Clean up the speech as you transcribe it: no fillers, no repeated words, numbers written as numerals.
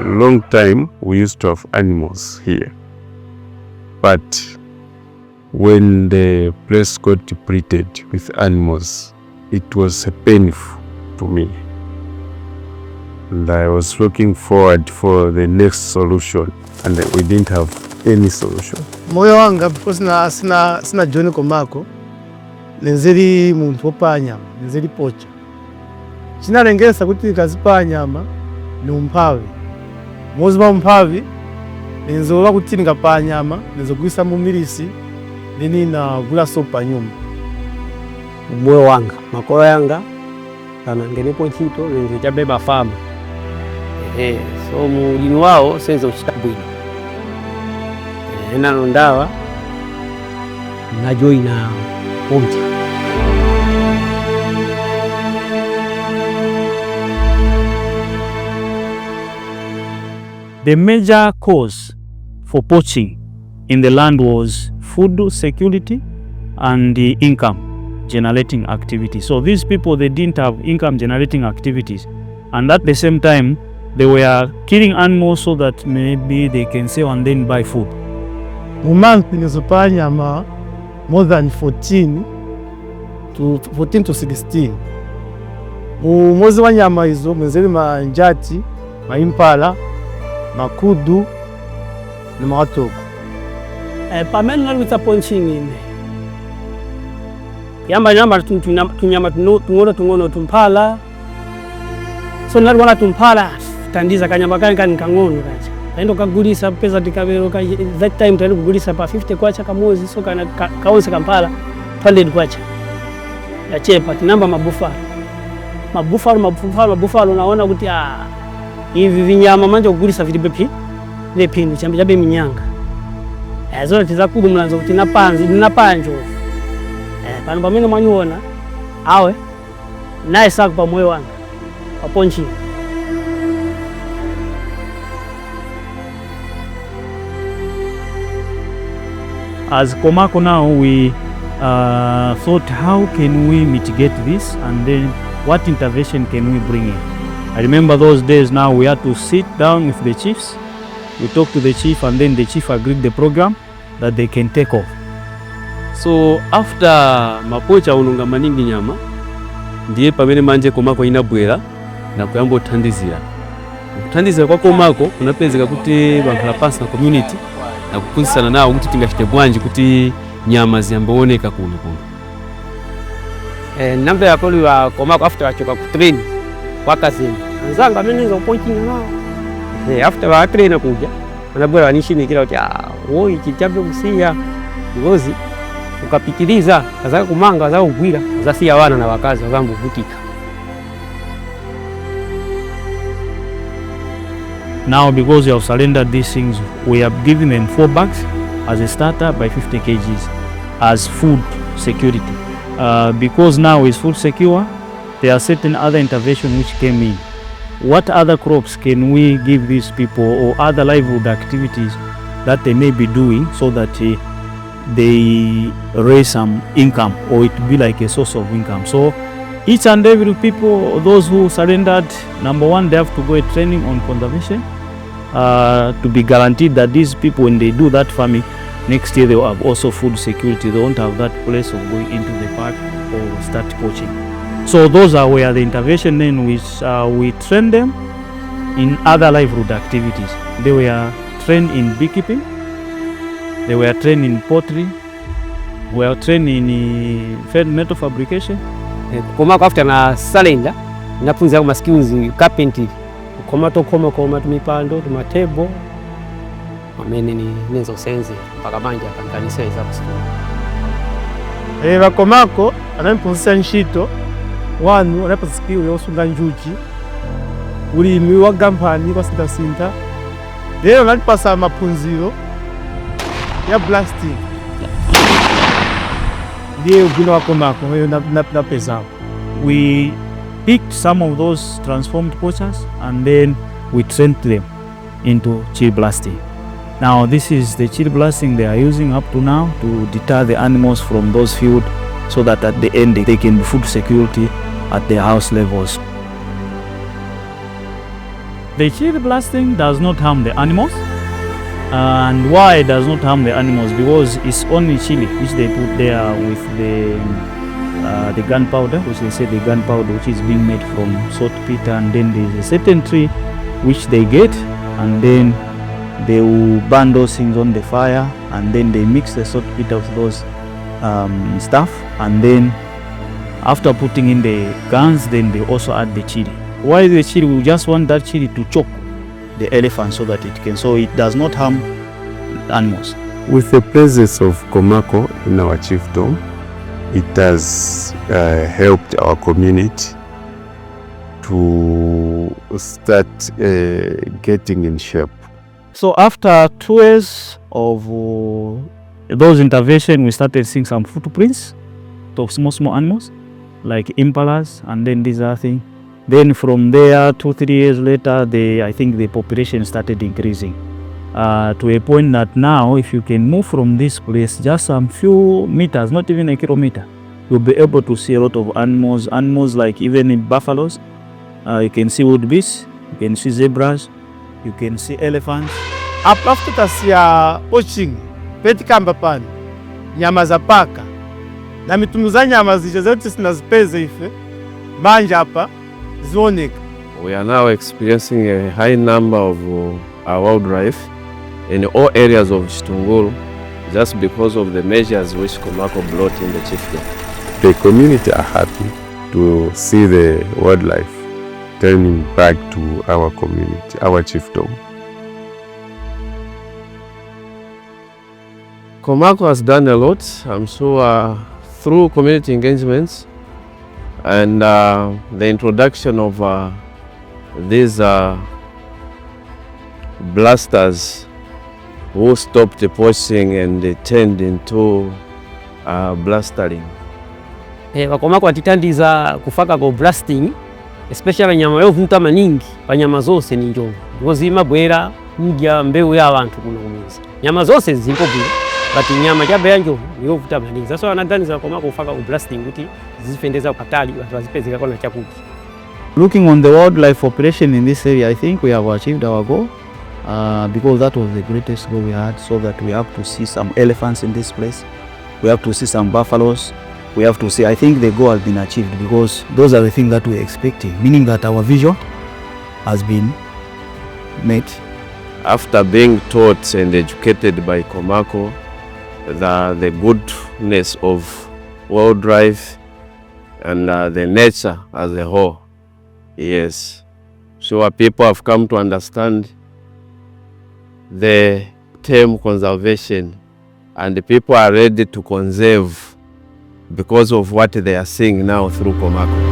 long time we used to have animals here, but when the place got depleted with animals, it was painful to me, and I was looking forward for the next solution, and we didn't have any solution. Moyo wanga because sina join COMACO, nenzeli muntu opa nyama, nenzeli pocha. Chinalengesa kuti nikazipa nyama ni umphawi. Mozipa umphawi, nenzola kuti nikapa nyama, nenzogwisa mumilisi, nini na gula sopa nyuma. Moyo wanga, makolo yanga, kana ngenipo chito, nenzojabeba fama. So mulini wao senza uchitabwino. Nano ndawa, najoina poaching. The major cause for poaching in the land was food security and the income generating activity. So these people, they didn't have income generating activities, and at the same time they were killing animals so that maybe they can sell and then buy food. Month nizopa nyama more than 14 to 16. Mwezi wa nyama hizo mwenzeli manjati, maimpala, makudu na mawatoko. Pamela nalwitsa poaching ine. Yamba tunyama tungono tumpala. So nalwana tumpala tandiza kanyama kanka nikangono kacha. Taendo kagulisa pesa tikabero that time taendo kugulisa pa 50 kwacha kamozi, so kana kaonse kampala 100 kwacha. Ya chepa tinamba mabufalo naona kuti hivi vinyama manje kugulisa vili bepi le pindu chambe minyanga. Zote tizakudu mlanzo kuti napanjo. Pano pamene mwanyona awe naye saku pa moyo wanga pa poaching. As COMACO now, we thought, how can we mitigate this, and then what intervention can we bring in? I remember those days. Now we had to sit down with the chiefs. We talked to the chief, and then the chief agreed the program that they can take off. So after mapocha ununga maningi nyama, ndiye pamene manje COMACO inabwera na kuyamba kuthandizira. Kuthandizira kwa COMACO kunapezeka kuti bankhala pansi na community na kuphunzitsana nawo kuti tingachite bwanji kuti nyama ziyambooneka kuno. Nambe yakoli wa COMACO after wachoka kutrain kwa kazini. Nzanga amene nzo poaching nao. After wa train kuja, wanabwera wanishimikira kuti woi chichabe kusiya ngozi ukapitiliza kazaka kumanga za ugwira zasiya wana na wakazi wazambuvutika. Now, because we have surrendered these things, we have given them 4 bags as a starter by 50 kgs as food security. Because now it's food secure, there are certain other interventions which came in. What other crops can we give these people, or other livelihood activities that they may be doing, so that they raise some income, or it be like a source of income? So each and every people, those who surrendered, number one, they have to go a training on conservation to be guaranteed that these people, when they do that farming, next year they will have also food security. They won't have that place of going into the park or start poaching. So those are where the intervention then we train them in other livelihood activities. They were trained in beekeeping, they were trained in pottery, we were trained in metal fabrication. COMACO after na surrender nafunza kuma skills carpentry, koma tumipando tumatebo amene ni nenzo senze paka manja kankanisa za kustoa. Ba COMACO anampunzisa nshito wanu anapasikio yosunga njuchi ulimi wa gampani kwa sinta. Lero nalipasa mapunziro ya blasting. Ndiye ubino wa COMACO na pesa. We picked some of those transformed poachers and then we trained them into chill blasting. Now this is the chill blasting they are using up to now to deter the animals from those fields, so that at the end they can be food security at their house levels. The chili blasting does not harm the animals. And why it does not harm the animals? Because it's only chili which they put there with the gunpowder, which they say the gunpowder which is being made from saltpeter, and then there's a certain tree which they get, and then they will burn those things on the fire, and then they mix the saltpeter with those stuff, and then after putting in the guns, then they also add the chili. Why the chili? We just want that chili to choke the elephant so that it does not harm animals. With the presence of COMACO in our chiefdom, it has helped our community to start getting in shape. So after 2 years of those interventions, we started seeing some footprints of small animals like impalas, and then these other things. Then from there, 2-3 years later, I think the population started increasing to a point that now, if you can move from this place just some few meters, not even a kilometer, you'll be able to see a lot of animals like even in buffaloes. You can see wildebeest, you can see zebras, you can see elephants. After tasiya poaching petikamba pani nyama za paka na mitungu za nyama zije zote sinazipeza ife manje hapa zioneka. We are now experiencing a high number of wildlife in all areas of Chitungulu just because of the measures which COMACO brought in the chiefdom. The community are happy to see the wildlife turning back to our community, our chiefdom. COMACO has done a lot, I'm sure, through community engagements and the introduction of these blasters who stopped the poaching and they turned into blastering. COMACO atitandiza kufaka go blasting, especially nyama yovuta maningi pa nyama zose ni njovu because imabwera mudya mbewu ya abantu kuno kumeza nyama zose zimpo bwino but nyama chabe njovu yovuta maningi. Sasa anatandiza COMACO kufaka go blasting kuti zifendeza ukatali watu wazipezeka kwa chakula. Looking on the wildlife population in this area, I think we have achieved our goal because that was the greatest goal we had, so that we have to see some elephants in this place, we have to see some buffaloes, we have to see, I think the goal has been achieved because those are the things that we're expecting, meaning that our vision has been met. After being taught and educated by COMACO the goodness of wildlife and the nature as a whole, yes, so people have come to understand the term conservation, and the people are ready to conserve because of what they are seeing now through COMACO.